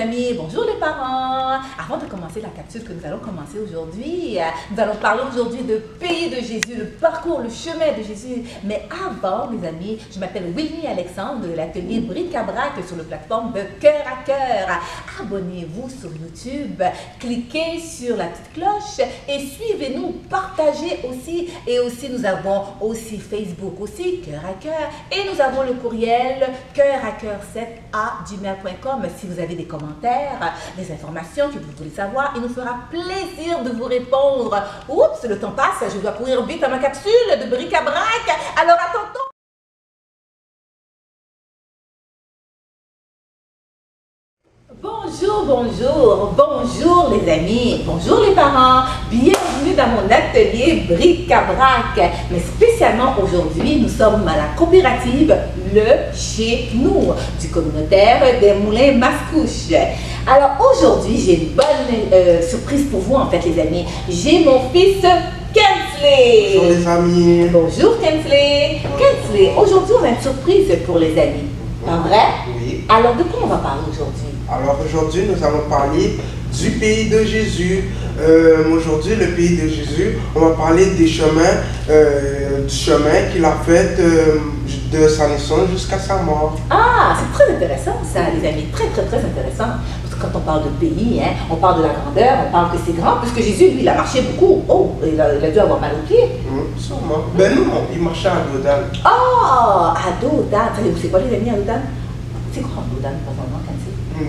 amis, bonjour les parents. Avant de commencer la capsule que nous allons commencer aujourd'hui, nous allons parler aujourd'hui de Pays de Jésus, le parcours, le chemin de Jésus. Mais avant, mes amis, je m'appelle Wilmy Alexandre de l'atelier Bric-à-Brac sur la plateforme de Cœur à Cœur. Abonnez-vous sur YouTube, cliquez sur la petite cloche et suivez-nous, partagez aussi. Et aussi, nous avons aussi Facebook, aussi Cœur à Cœur. Et nous avons le courriel coeuracœur7@gmail.com. Si vous avez des commentaires, des informations que vous voulez savoir, il nous fera plaisir de vous répondre. Oups, le temps passe, je dois courir vite à ma capsule de bric-à-brac. Alors à tantôt. Bonjour, bonjour, bonjour les amis, bonjour les parents, bienvenue dans mon atelier Bric-à-Brac. Mais spécialement aujourd'hui, nous sommes à la coopérative Le Chez Nous, du communautaire des Moulins Mascouche. Alors aujourd'hui, j'ai une bonne surprise pour vous en fait les amis. J'ai mon fils Kensley. Bonjour les amis. Bonjour Kensley. Kensley, aujourd'hui on a une surprise pour les amis, pas vrai? Oui. Alors de quoi on va parler aujourd'hui? Alors aujourd'hui, nous allons parler du pays de Jésus. Aujourd'hui, le pays de Jésus, on va parler des chemins, du chemin qu'il a fait de sa naissance jusqu'à sa mort. Ah, c'est très intéressant ça, les amis, très intéressant. Parce que quand on parle de pays, hein, on parle de la grandeur, on parle que c'est grand, puisque Jésus, lui, il a marché beaucoup. Oh, il a dû avoir mal aux pieds. Sûrement. Ben non, il marchait à Dodan. Oh, à Dodan. C'est quoi les amis à Dodan? C'est quoi à Dodan, par exemple,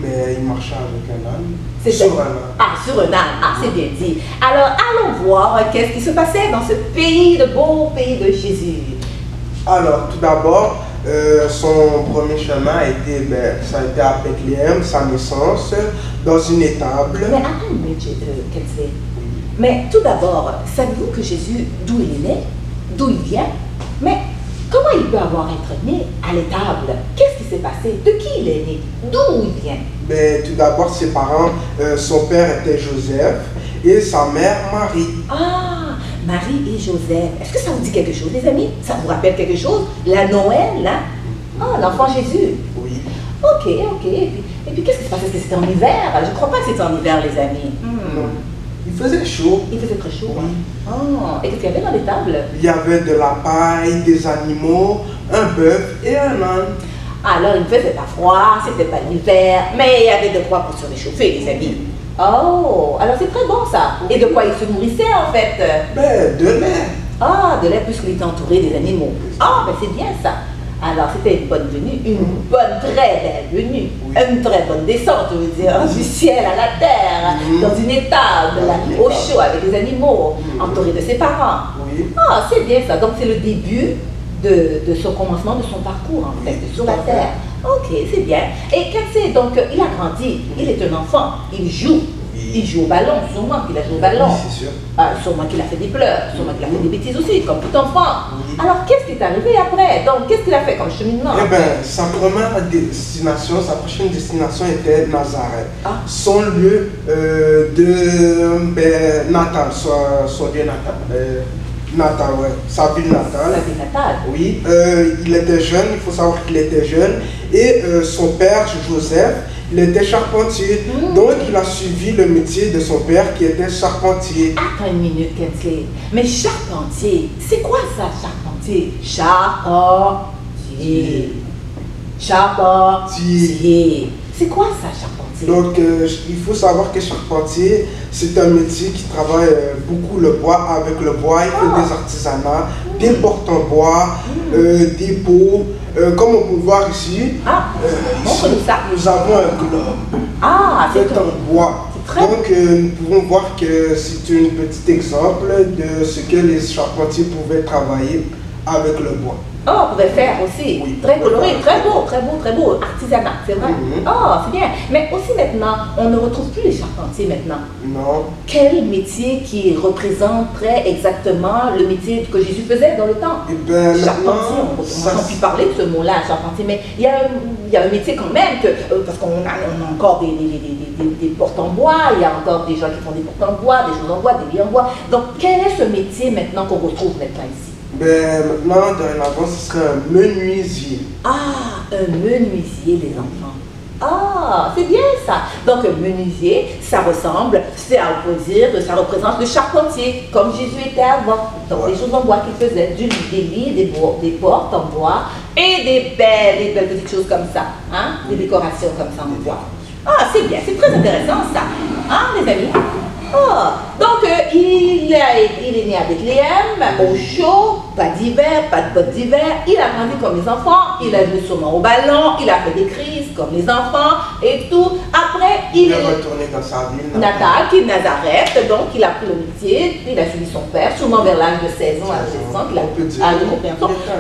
Ben, il marchait avec un âne. C'est sur un âne. Ah, sur un âne. Ah, c'est bien dit. Alors, allons voir qu'est-ce qui se passait dans ce pays, de beau pays de Jésus. Alors, tout d'abord, son premier chemin a été, ça a été à Bethléem, sa naissance, dans une étable. Mais attends une minute, Kensley. Mais tout d'abord, savez-vous que Jésus, d'où il est né, d'où il vient? Mais comment il peut avoir été né à l'étable? Qu'est-ce qui s'est passé? De qui il est né? D'où il vient? Ben, tout d'abord, ses parents, son père était Joseph et sa mère Marie. Ah, Marie et Joseph. Est-ce que ça vous dit quelque chose, les amis? Ça vous rappelle quelque chose? La Noël, hein? Ah, l'enfant Jésus. Oui. Ok. Et puis qu'est-ce qui se passait? Est-ce que c'était en hiver? Je ne crois pas que c'était en hiver, les amis. Non. Il faisait chaud. Il faisait très chaud. Oui. Oh, et qu'est-ce qu'il y avait dans l'étable? Il y avait de la paille, des animaux, un bœuf et un âne. Alors, il ne faisait pas froid, c'était pas l'hiver, mais il y avait de quoi pour se réchauffer, les amis. Oh, alors c'est très bon ça. Et de quoi il se nourrissait en fait? Ben, de lait. Ah, de lait puisqu'il était entouré des animaux. Ah, ben c'est bien ça. Alors c'était une bonne venue, une bonne, très belle venue, une très bonne descente, je veux dire, du ciel à la terre, dans une étable, au chaud, avec les animaux, entouré de ses parents. Oui. Ah, c'est bien ça. Donc c'est le début de son commencement, de son parcours en fait, sur la terre. Ok, c'est bien. Et Kensley, donc il a grandi, il est un enfant, il joue. Il joue au ballon, sûrement qu'il a joué au ballon. Oui, c'est sûr. Sûrement qu'il a fait des pleurs, sûrement qu'il a fait des bêtises aussi, comme tout enfant. Alors qu'est-ce qui est arrivé après? Donc qu'est-ce qu'il a fait comme cheminement? Eh bien, sa première destination, sa prochaine destination était Nazareth. Ah. Son lieu natal, son lieu natal. Natal, ouais, sa ville natale. Sa ville natale. Oui, il était jeune, il faut savoir qu'il était jeune. Et son père, Joseph, il était charpentier. Donc il a suivi le métier de son père qui était charpentier. Attends une minute, Kensley. Mais charpentier, c'est quoi ça, charpentier? Charpentier. C'est quoi ça, charpentier? Donc il faut savoir que charpentier, c'est un métier qui travaille beaucoup le bois. Avec le bois, il fait des artisanats, des portes en bois, des pots. Comme on peut voir ici, nous avons un globe fait en bois. Donc nous pouvons voir que c'est un petit exemple de ce que les charpentiers pouvaient travailler avec le bois. Oh, on pouvait faire aussi. Oui, très coloré, très beau, artisanat, c'est vrai. Oh, c'est bien. Mais aussi maintenant, on ne retrouve plus les charpentiers maintenant. Non. Quel métier qui représenterait exactement le métier que Jésus faisait dans le temps? Eh bien, charpentier, on a pu parler de ce mot-là, charpentier, mais il y a un métier quand même, parce qu'on a encore des portes en bois, il y a encore des gens qui font des portes en bois, des choses en bois, des lits en bois. Donc, quel est ce métier maintenant qu'on retrouve maintenant ici? Ben, maintenant, dorénavant, ce serait un menuisier. Ah, un menuisier, les enfants. Ah, Ah, c'est bien ça. Donc, menuisier, ça ressemble, c'est à opposer, ça représente le charpentier, comme Jésus était avant. Donc, des choses en bois qu'il faisait, des lits, des portes en bois et des belles petites choses comme ça. Hein? Des décorations comme ça en bois. Ah, c'est bien, c'est très intéressant ça. Hein, les amis? Ah, donc, il est né à Bethléem, au chaud, pas d'hiver, pas de bottes d'hiver. Il a grandi comme les enfants, il a joué sûrement au ballon, il a fait des crises comme les enfants et tout. Après, il est retourné dans sa ville natale, qui est Nazareth. Donc, il a pris le métier, il a suivi son père, sûrement vers l'âge de 16 ans à 16 ans,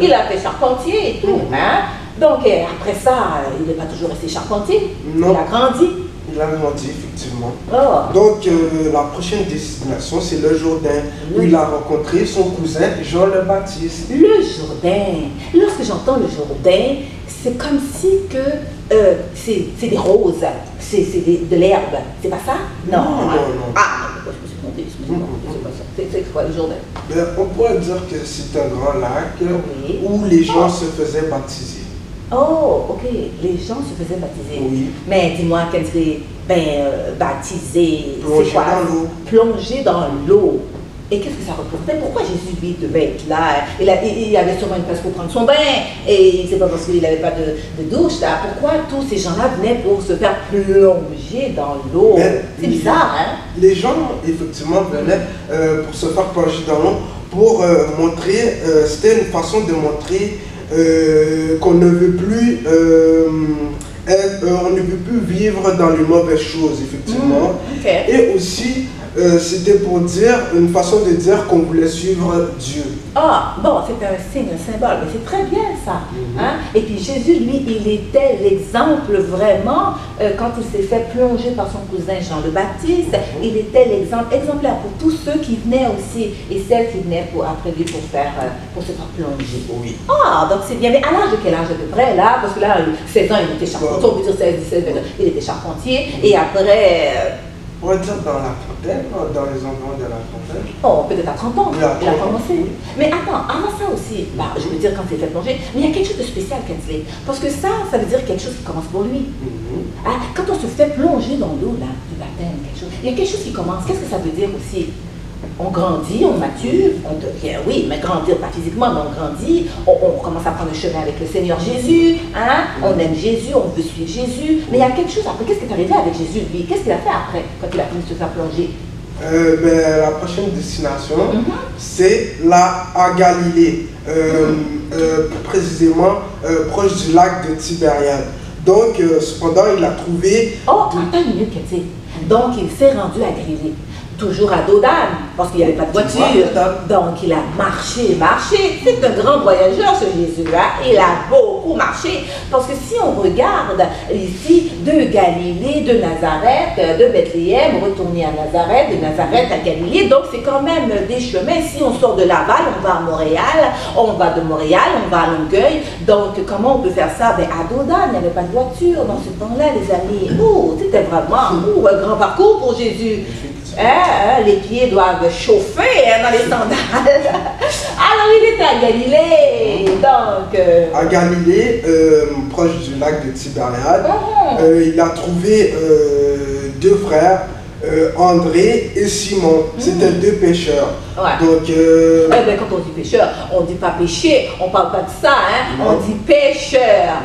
il a fait charpentier et tout. Hein? Donc, après ça, il n'est pas toujours resté charpentier, non. Il a grandi. Il a grandi, effectivement. Oh. Donc, la prochaine destination, c'est le Jourdain, où il a rencontré son cousin Jean le Baptiste. Le Jourdain. Lorsque j'entends le Jourdain, c'est comme si que c'est des roses, c'est de l'herbe. C'est pas ça? Non. Ah, je me suis trompée, excusez-moi. C'est pas ça. C'est quoi le Jourdain? Ben, on pourrait dire que c'est un grand lac où les gens se faisaient baptiser. Oh, ok. Les gens se faisaient baptiser. Oui. Mais dis-moi, Kensley, baptiser, Plonger c'est quoi? dans l'eau. Plonger dans l'eau. Et qu'est-ce que ça représentait? Pourquoi Jésus, lui, devait être là? Il avait sûrement une place pour prendre son bain. Et c'est pas parce qu'il n'avait pas de douche, là. Pourquoi tous ces gens-là venaient pour se faire plonger dans l'eau? C'est bizarre, hein? Les gens, effectivement, venaient pour se faire plonger dans l'eau pour montrer, c'était une façon de montrer qu'on ne veut plus on ne peut plus vivre dans les mauvaises choses, effectivement. Okay. Et aussi, c'était pour dire, une façon de dire qu'on voulait suivre Dieu. Ah, bon, c'est un signe, un symbole, mais c'est très bien ça. Hein? Et puis Jésus, lui, il était l'exemple vraiment, quand il s'est fait plonger par son cousin Jean le Baptiste, il était l'exemple exemplaire pour tous ceux qui venaient aussi, et celles qui venaient après lui pour se faire plonger. Oui. Ah, donc c'est bien. Mais à l'âge de quel âge à peu près, là? Parce que là, 16 ans, il était charpentier, on peut dire 16, 17, 20 ans, il était charpentier, et après... On va dire dans la trentaine, dans les environs de la trentaine. Oh, peut-être à 30 ans, il a commencé. Oui. Mais attends, avant ça aussi, je veux dire quand il fait plonger, mais il y a quelque chose de spécial, Kensley. Parce que ça veut dire quelque chose qui commence pour lui. Quand on se fait plonger dans l'eau, là, du baptême, il y a quelque chose qui commence. Qu'est-ce que ça veut dire aussi? On grandit, on mature, on devient, oui, mais grandir pas physiquement, mais on grandit, on commence à prendre le chemin avec le Seigneur Jésus, hein? On aime Jésus, on veut suivre Jésus, mais il y a quelque chose après. Qu'est-ce qui est arrivé avec Jésus, lui? Qu'est-ce qu'il a fait après, quand il a fini de se faire plonger? La prochaine destination, c'est à Galilée, plus précisément proche du lac de Tibériade. Donc, cependant, il a trouvé... Oh, attends une minute, Kensley. Donc, il s'est rendu à Galilée. Toujours à dos d'âne, parce qu'il n'y avait pas de voiture. Donc il a marché. C'est un grand voyageur ce Jésus-là. Il a beaucoup marché. Parce que si on regarde ici, de Galilée, de Nazareth, de Bethléem, retourner à Nazareth, de Nazareth à Galilée, donc c'est quand même des chemins. Si on sort de Laval, on va à Montréal, on va de Montréal, on va à Longueuil. Donc comment on peut faire ça? À dos d'âne, il n'y avait pas de voiture dans ce temps-là, les amis. Oh, c'était vraiment un grand parcours pour Jésus. Les pieds doivent chauffer dans les sandales. Alors il était à Galilée. Donc, à Galilée, proche du lac de Tibériade, il a trouvé deux frères, André et Simon. C'était deux pêcheurs. Ouais. Donc, quand on dit pêcheur, on ne dit pas pêcher, on ne parle pas de ça, hein? On dit pêcheur,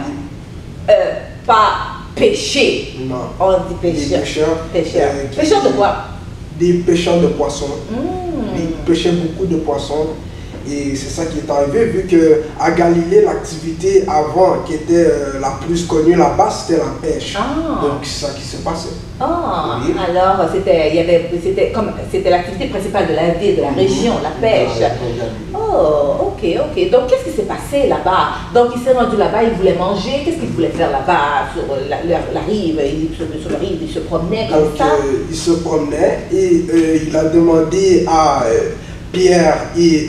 pas pêcher. Non. On dit pêcheur. Pêcheurs. Pêcheur de quoi? Des pêcheurs de poissons. Ils pêchaient beaucoup de poissons. Et c'est ça qui est arrivé, vu qu'à Galilée, l'activité avant qui était la plus connue là-bas, c'était la pêche. Donc c'est ça qui s'est passé. Oui. Alors c'était l'activité principale de la ville, de la région, la pêche. Oh, ok. Donc qu'est-ce qui s'est passé là-bas? Donc il s'est rendu là-bas, il voulait manger. Qu'est-ce qu'il voulait faire là-bas sur la rive? Sur la rive, il se promenait comme ça. Il se promenait et il a demandé à Pierre et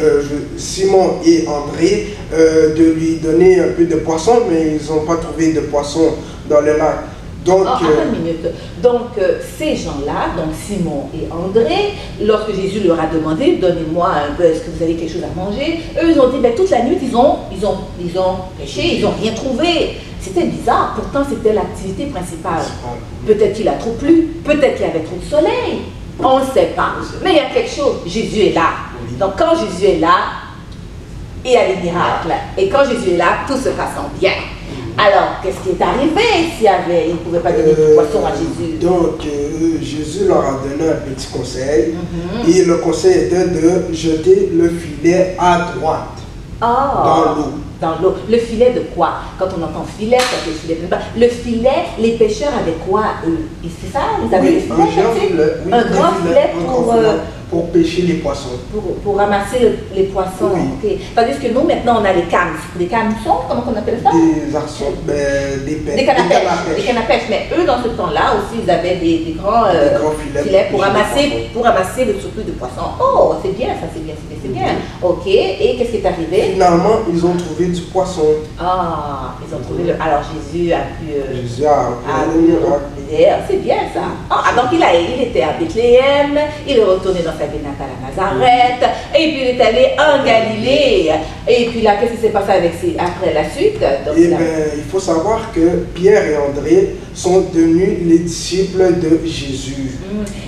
Simon et André de lui donner un peu de poisson, mais ils n'ont pas trouvé de poisson dans le lac. Donc, attends une minute. Donc, ces gens-là, donc Simon et André, lorsque Jésus leur a demandé, donnez-moi un peu, est-ce que vous avez quelque chose à manger? Eux, ils ont dit, ben, toute la nuit, ils ont pêché, ils n'ont rien trouvé. C'était bizarre, pourtant c'était l'activité principale. Peut-être qu'il a trop plu, peut-être qu'il y avait trop de soleil. On ne sait pas. Mais il y a quelque chose, Jésus est là. Donc, quand Jésus est là, il y a des miracles. Et quand Jésus est là, tout se passe en bien. Alors, qu'est-ce qui est arrivé il ne pouvait pas donner du poisson à Jésus? Donc, Jésus leur a donné un petit conseil. Et le conseil était de jeter le filet à droite dans l'eau. Dans l'eau. Le filet de quoi? Quand on entend filet, ça fait filet. Le filet, les pêcheurs avaient quoi, eux? C'est ça? Ils avaient des filets, un grand filet pour pêcher les poissons. Pour ramasser les poissons. Oui. Okay. Tandis que nous, maintenant, on a les cannes. Des cannes-sons, comment on appelle ça? Des arçons, des pêches. Des cannes à pêche. Mais eux, dans ce temps-là aussi, ils avaient des grands filets pour ramasser le surplus de poissons. Oh, c'est bien, ça, c'est bien. Ok, et qu'est-ce qui est arrivé? Finalement, ils ont trouvé du poisson. Ah, ils ont trouvé alors Jésus a pu... Jésus a pu le miracle. C'est bien ça. Ah, donc il était à Bethléem, il est retourné dans sa ville natale à Nazareth, et puis il est allé en Galilée. Et puis là, qu'est-ce qui s'est passé après la suite? Donc, eh bien, il faut savoir que Pierre et André sont devenus les disciples de Jésus.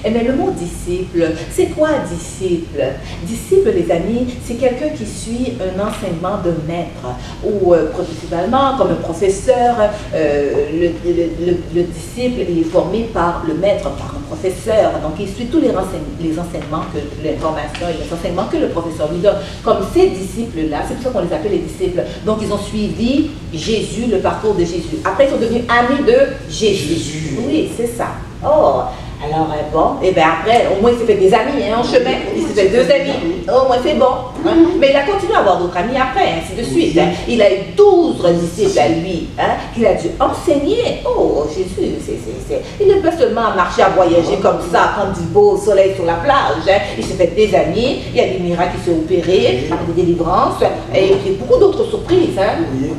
Eh bien, le mot disciple, c'est quoi disciple? Disciple, les amis, c'est quelqu'un qui suit un enseignement de maître, ou principalement comme un professeur. Le disciple est formé par le maître, par un professeur. Donc, il suit tous les enseignements, l'information et les enseignements que le professeur lui donne. Comme ces disciples-là, c'est pour ça qu'on les appelle les disciples. Donc, ils ont suivi Jésus, le parcours de Jésus. Après, ils sont devenus amis de Jésus. Oui, c'est ça. Oh, alors bon, et bien après, au moins il s'est fait des amis en chemin, il s'est fait 2 amis, au moins c'est bon. Mais il a continué à avoir d'autres amis après, ainsi de suite. Il a eu 12 disciples à lui, qu'il a dû enseigner. Oh, Jésus, il n'est pas seulement à marcher, à voyager comme ça, à prendre du beau soleil sur la plage. Il s'est fait des amis, il y a des miracles qui sont opérés, des délivrances, et puis beaucoup d'autres surprises.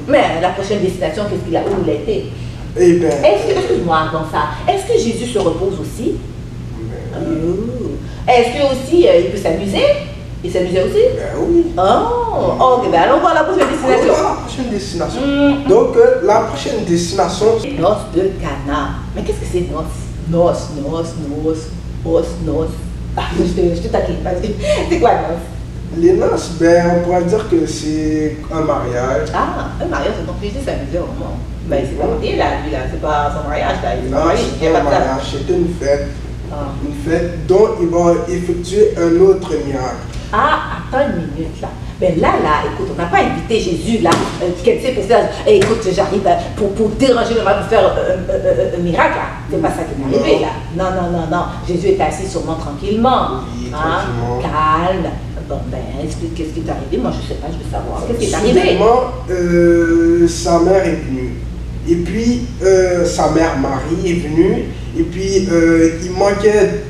Mais la prochaine destination, où il a été? Eh bien, excuse-moi avant ça, est-ce que Jésus se repose aussi? Est-ce que aussi il peut s'amuser? Il s'amusait aussi? Ben oui. Oh, ok, ben allons voir la prochaine destination. On va la prochaine destination. Donc, la prochaine destination... Noces de Cana. Mais qu'est-ce que c'est noces? Noces. Ah, je te taquine, vas-y. C'est quoi noces? Les noces, ben, on pourrait dire que c'est un mariage. Ah, un mariage, donc Jésus s'amusait au moment. Ben, c'est pas marié là, lui là, c'est pas son mariage là. Il est pas marié, c'est pas un mariage, c'était une fête. Une fête dont il va effectuer un autre miracle. Ah, attends une minute là. Ben là, écoute, on n'a pas invité Jésus là, quelqu'un pour faire, écoute, j'arrive pour déranger le mal, pour faire un miracle là. C'est pas ça qui est arrivé là. Non. Jésus est assis sûrement tranquillement. Oui, tranquillement. Calme. Bon, ben, explique qu'est-ce qui est arrivé. Moi, je sais pas, je veux savoir. Qu'est-ce qui est arrivé? Soudainement, sa mère est venue. Et puis, sa mère Marie est venue. Et puis, il manquait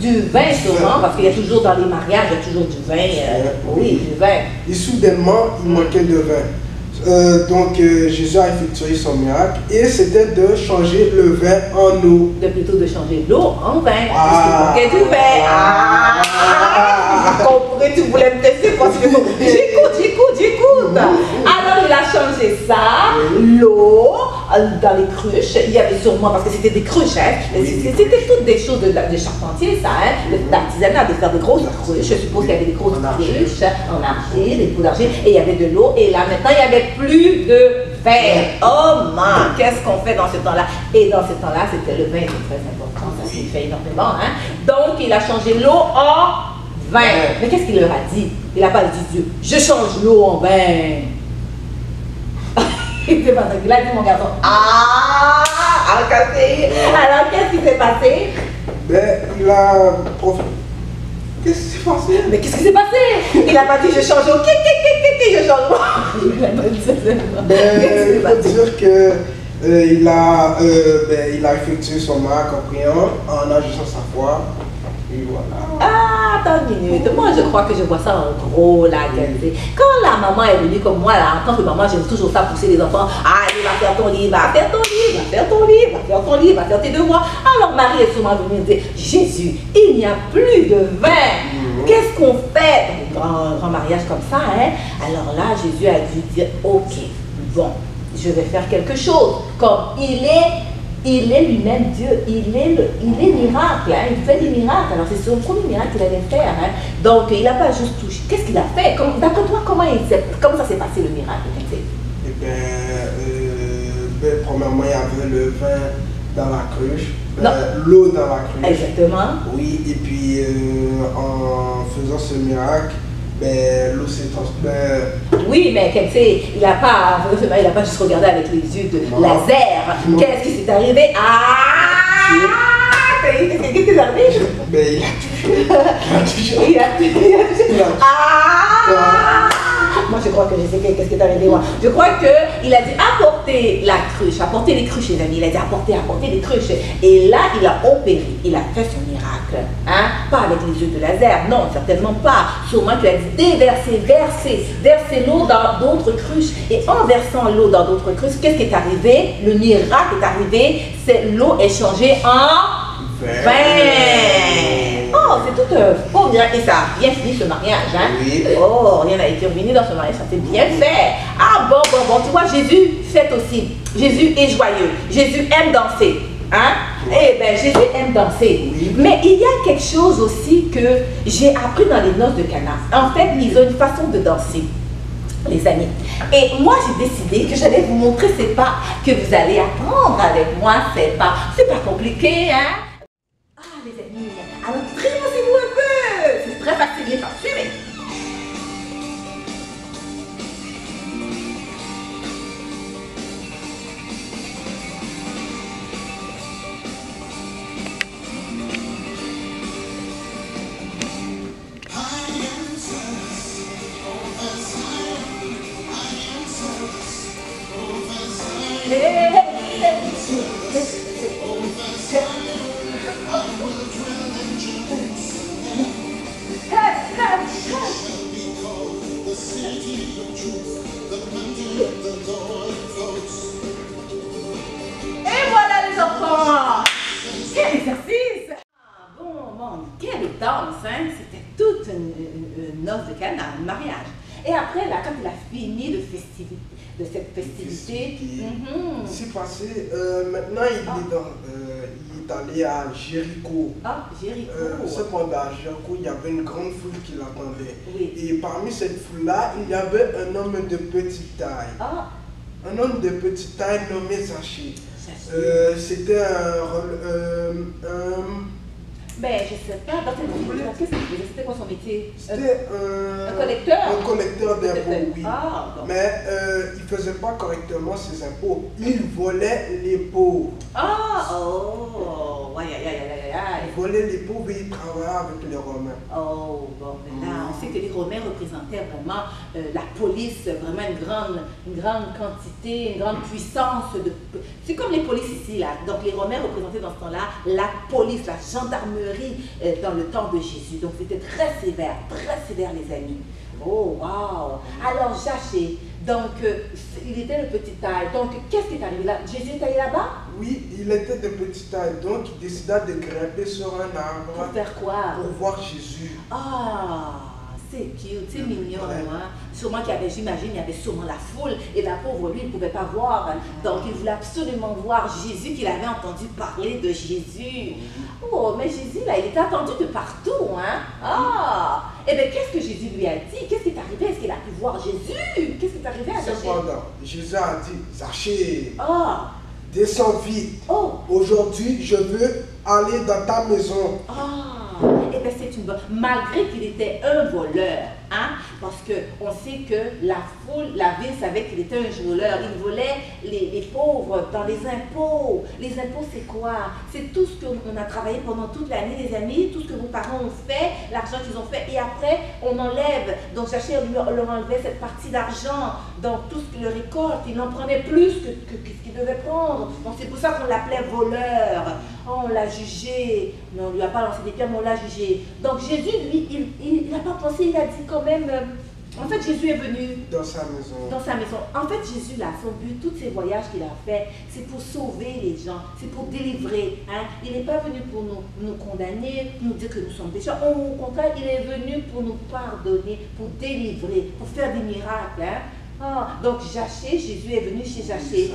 du vin sûrement, parce qu'il y a toujours dans les mariages, il y a toujours du vin. Oui, du vin. Et soudainement, il manquait de vin. Donc, Jésus a effectué son miracle et c'était de changer le vin en eau. Plutôt de changer l'eau en vin, parce qu'il manquait du vin. J'ai compris, tu voulais me tester parce que j'écoute. Alors, il a changé ça, l'eau, dans les cruches. Il y avait sûrement, parce que c'était des cruches, c'était toutes des choses de charpentier, ça, d'artisanat, de faire des grosses cruches. Je suppose qu'il y avait des grosses cruches en argile, des pots d'argile, et il y avait de l'eau. Et là, maintenant, il n'y avait plus de vin. Oh man, qu'est-ce qu'on fait dans ce temps-là? Et dans ce temps-là, c'était le vin, c'est très important, ça s'y fait énormément. Donc, il a changé l'eau en vin. Mais qu'est-ce qu'il leur a dit? Il n'a pas dit Dieu, je change l'eau en vin. C'est pas ça qu'il a dit, mon garçon. Alors qu'est-ce qui s'est passé? Ben, il a Qu'est-ce qui s'est passé? Mais qu'est-ce qui s'est passé? Il n'a pas dit je change au je change. Il n'a pas dit ça. Il faut dire que il a effectué son miracle en priant, en agissant sa foi. Et voilà. Ah, attends une minute. Moi, je crois que je vois ça en gros, là. Quand la maman est venue comme moi, là, en tant que maman, j'aime toujours ça pousser les enfants. Allez, va faire ton livre, va faire ton livre, va faire ton livre, va faire ton livre, va faire tes devoirs. Alors, Marie est souvent venue me dire, Jésus, il n'y a plus de vin. Qu'est-ce qu'on fait dans un grand mariage comme ça, hein? Alors là, Jésus a dû dire, ok, bon, je vais faire quelque chose. Comme il est lui-même Dieu, il est miracle, hein, il fait des miracles. Alors c'est son premier miracle qu'il allait faire. Hein. Donc il n'a pas juste touché. Qu'est-ce qu'il a fait? D'après toi, comment ça s'est passé le miracle? Eh bien, premièrement, il y avait le vin dans la cruche, l'eau dans la cruche. Exactement. Oui, et puis en faisant ce miracle, l'eau s'est transformée. Oui, mais il n'a pas juste regardé avec les yeux de laser. Qu'est-ce qui s'est arrivé? Qu'est-ce qui s'est arrivé? Il a touché. Il a touché. Moi, je crois que je sais qu'est-ce qui est arrivé. Moi. Je crois qu'il a dit apporter la cruche, apporter les cruches, les amis. Il a dit apporter les cruches. Et là, il a opéré, il a fait son miracle. Hein? Pas avec les yeux de laser, non, certainement pas. Sûrement qu'il a dit verser l'eau dans d'autres cruches. Et en versant l'eau dans d'autres cruches, qu'est-ce qui est arrivé? Le miracle est arrivé, c'est l'eau est changée en vin. Oh, c'est tout beau miracle. Et ça a bien fini ce mariage. Hein? Oui. Oh, rien n'a été ruiné dans ce mariage, ça s'est bien fait. Ah bon, tu vois, Jésus fait aussi. Jésus est joyeux. Jésus aime danser. Hein? Eh bien, Jésus aime danser. Oui. Mais il y a quelque chose aussi que j'ai appris dans les noces de Cana. En fait, ils ont une façon de danser, les amis. Et moi, j'ai décidé que j'allais vous montrer ces pas que vous allez apprendre avec moi. C'est pas compliqué, hein? Ah, les amis, alors trémossez-vous un peu. C'est très facile, les pas. Suivez. Et voilà les enfants! Quel exercice! Ah, bon, quelle danse, hein? C'était toute une noce de Cana, un mariage. Et après, là, quand il a fini de cette festivité, C'est passé, maintenant il est allé à Jéricho. Ah, Jéricho. Cependant, à Jéricho, il y avait une grande foule qui l'attendait. Oui. Et parmi cette foule-là, il y avait un homme de petite taille. Ah. Un homme de petite taille nommé Zachée. C'était Ben, je sais pas, dans quel métier, qu'est-ce qu'il faisait? C'était quoi son métier? C'était un collecteur? Un collecteur d'impôts, oui. Ah, bon. Mais il ne faisait pas correctement ses impôts. Il volait les pauvres. Ah, oh, ouais, Il volait les pauvres et il travaillait avec les Romains. Oh, bon, mais là, on sait que les Romains représentaient vraiment la police, vraiment une grande quantité, une grande puissance. C'est comme les polices ici, là. Donc, les Romains représentaient dans ce temps-là la police, la gendarmerie dans le temps de Jésus. Donc, c'était très sévère, les amis. Oh, wow! Alors, Zachée, donc, il était de petite taille. Donc, qu'est-ce qui est arrivé là? Jésus est allé là-bas? Oui, il était de petite taille. Donc, il décida de grimper sur un arbre. Pour faire quoi? Pour voir Jésus. Ah, c'est cute, c'est mignon. Hein? Sûrement j'imagine, il y avait sûrement la foule. Et la pauvre, lui, il ne pouvait pas voir. Donc, il voulait absolument voir Jésus, qu'il avait entendu parler de Jésus. Oh, mais Jésus, là, il était attendu de partout. Hein? Ah! Eh bien, qu'est-ce que Jésus lui a dit? Qu'est-ce qui est arrivé? Est-ce qu'il a pu voir Jésus? Qu'est-ce qui est arrivé à Zachée? Cependant, Jésus a dit, Zachée, descends vite. Oh. Aujourd'hui, je veux aller dans ta maison. Ah, et bien c'est une bonne. Malgré qu'il était un voleur, hein, Parce qu'on sait que la foule, la ville savait qu'il était un voleur. Il volait les pauvres dans les impôts. Les impôts, c'est quoi? C'est tout ce qu'on a travaillé pendant toute l'année, les amis, tout ce que vos parents ont fait, l'argent qu'ils ont fait, et après, on enlève. Donc, Zaché leur enlevait cette partie d'argent dans tout ce qu'il récolte. Il en prenait plus que ce qu'il devait prendre. Donc, c'est pour ça qu'on l'appelait voleur. Oh, on l'a jugé. Mais on ne lui a pas lancé des pierres, mais on l'a jugé. Donc, Jésus, lui, il n'a pas pensé, il a dit quand même... en fait, Jésus est venu dans sa maison. Dans sa maison. En fait, Jésus, là, son but, tous ces voyages qu'il a fait, c'est pour sauver les gens, c'est pour délivrer. Hein. Il n'est pas venu pour nous condamner, pour nous dire que nous sommes pécheurs. Au contraire, il est venu pour nous pardonner, pour délivrer, pour faire des miracles. Hein. Oh, donc, Zaché, Jésus est venu chez Zaché.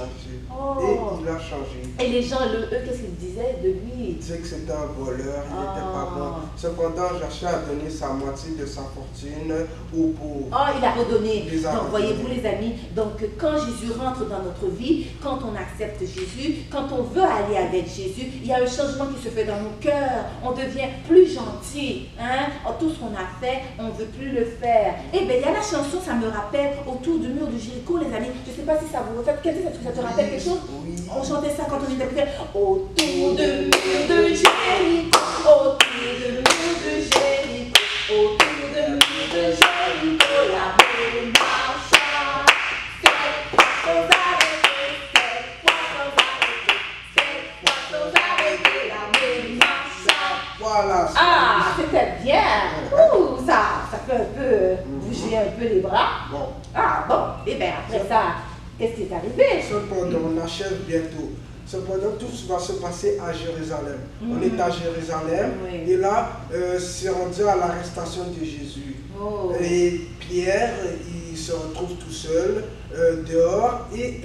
Oh. Et il a changé. Et les gens, eux, qu'est-ce qu'ils disaient de lui? Il disait que c'était un voleur, il n'était pas bon. Cependant, Zaché a donné sa moitié de sa fortune aux pauvres. Oh, il a redonné. Donc, voyez-vous les amis, donc quand Jésus rentre dans notre vie, quand on accepte Jésus, quand on veut aller avec Jésus, il y a un changement qui se fait dans nos cœurs. On devient plus gentil. Hein? Tout ce qu'on a fait, on ne veut plus le faire. Eh bien, il y a la chanson, ça me rappelle, autour du mur de Jéricho, les amis. Je ne sais pas si ça vous refait. Qu'est-ce que ça te rappelle quelque chose? Oui. On chantait ça quand on était petit. Autour du mur de Jéricho, autour du mur de Jéricho, autour du mur de Jéricho, la boule marcha. Sept fois sans arrêter, la boule marcha. Voilà. Ah, c'était bien. Ouh, ça fait un peu bouger un peu les bras. Bon. Ah bon, et bien après ça, qu'est-ce qui est arrivé? Cependant, on achève bientôt. Cependant, tout va se passer à Jérusalem. On est à Jérusalem et là, c'est rendu à l'arrestation de Jésus. Oh. Et Pierre, il se retrouve tout seul dehors et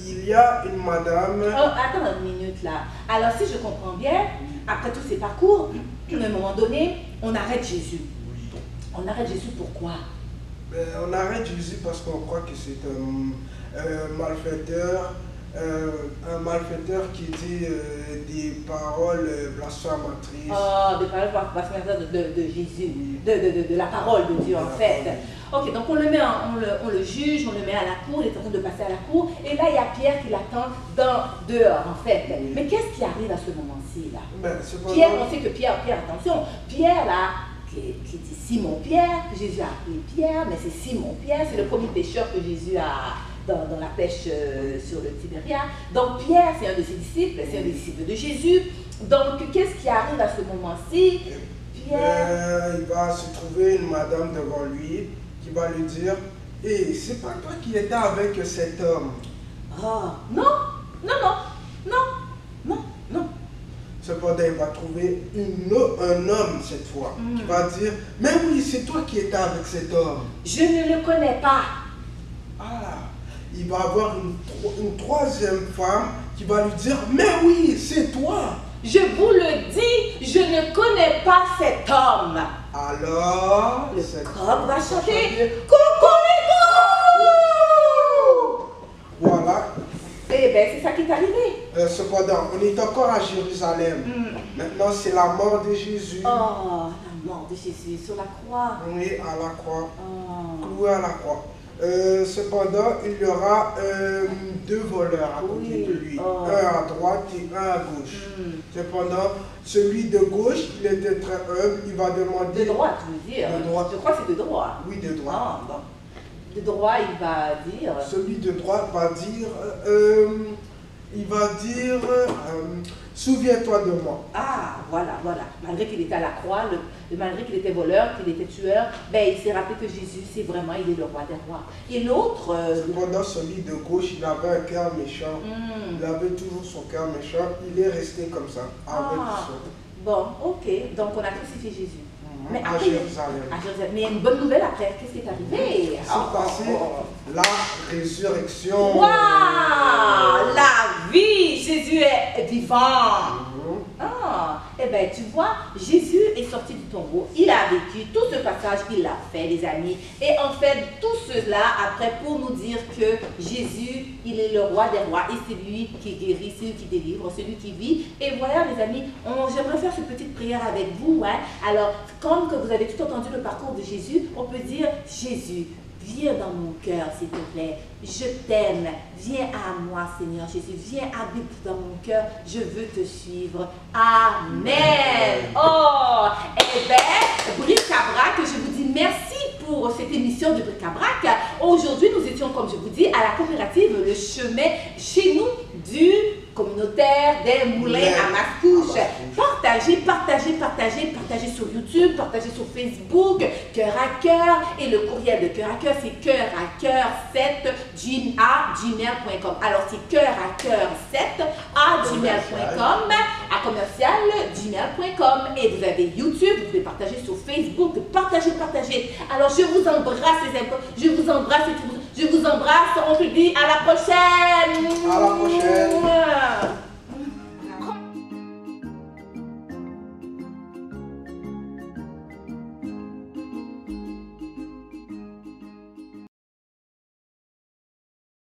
il y a une madame... Oh, attends une minute là. Alors si je comprends bien, après tous ces parcours, à un moment donné, on arrête Jésus. On arrête Jésus pourquoi? On arrête Jésus parce qu'on croit que c'est un malfaiteur qui dit des paroles blasphématrices. Oh, des paroles blasphématrices de Jésus, de la parole de Dieu en fait. Ok, donc on le juge, on le met à la cour, il est en train de passer à la cour, et là il y a Pierre qui l'attend dehors en fait. Mais qu'est-ce qui arrive à ce moment-ci là? Pierre, on sait que Pierre, attention, Pierre là, qui dit Simon-Pierre, que Jésus a appelé Pierre, mais c'est Simon-Pierre, c'est le premier pêcheur que Jésus a dans la pêche sur le Tibéria. Donc Pierre, c'est un de ses disciples, c'est un des disciples de Jésus. Donc qu'est-ce qui arrive à ce moment-ci? Pierre... il va se trouver une madame devant lui qui va lui dire « Hé, c'est pas toi qui étais avec cet homme. » Ah, non. Cependant, il va trouver un homme cette fois qui va dire « Mais oui, c'est toi qui étais avec cet homme. » Je ne le connais pas. Ah, il va avoir une troisième femme qui va lui dire « Mais oui, c'est toi. » Je vous le dis, je ne connais pas cet homme. Alors, le coq va chanter « Cocorico !» Voilà. Eh bien, c'est ça qui est arrivé. Cependant, on est encore à Jérusalem. Maintenant, c'est la mort de Jésus. Oh, la mort de Jésus sur la croix. On est à la croix. Cloué à la croix. Cependant, il y aura deux voleurs à côté de lui. Un à droite et un à gauche. Cependant, celui de gauche, il était très humble. Il va demander... De droite, tu veux dire? De droite. Je crois que c'est de droite. Oui, de droite. Ah, bon. De droit, il va dire... Celui de droite va dire... souviens-toi de moi. Ah, voilà. Malgré qu'il était à la croix, malgré qu'il était voleur, qu'il était tueur, ben, il s'est rappelé que Jésus, c'est vraiment, il est le roi des rois. Et l'autre... Cependant, celui de gauche, il avait un cœur méchant. Il avait toujours son cœur méchant. Il est resté comme ça, avec son... Bon, ok. Donc, on a crucifié Jésus. Mais à après, Jérusalem. Mais il y a une bonne nouvelle après. Qu'est-ce qui est arrivé? C'est passé la résurrection. Waouh! La vie! Jésus est vivant. Ah, eh Eh bien, tu vois, Jésus est sorti du tombeau, il a vécu tout ce passage, il l'a fait, les amis. Et en fait, tout cela, après, pour nous dire que Jésus, il est le roi des rois et c'est lui qui guérit, c'est lui qui délivre, celui qui vit. Et voilà, les amis, j'aimerais faire cette petite prière avec vous. Hein. Alors, comme que vous avez tout entendu le parcours de Jésus, on peut dire, Jésus, viens dans mon cœur, s'il te plaît. Je t'aime. Viens à moi, Seigneur Jésus. Viens, habite dans mon cœur. Je veux te suivre. Amen. Oh, eh bien, bric-à-brac, je vous dis merci pour cette émission de bric-à-brac. Aujourd'hui, nous étions, comme je vous dis, à la coopérative Le Chemin, chez nous, du communautaire des Moulins à Mascouche. Partagez, partagez, partagez, partagez sur YouTube, partagez sur Facebook, Cœur à Cœur. Et le courriel de Cœur à Cœur, c'est cœur à cœur 7 à gmail.com. Alors, c'est cœur à cœur 7 à gmail.com, à commercial gmail.com. Et vous avez YouTube, vous pouvez partager sur Facebook, partagez, partagez. Alors, je vous embrasse, les amis. Je vous embrasse et je vous embrasse. On se dit à la prochaine. À la prochaine.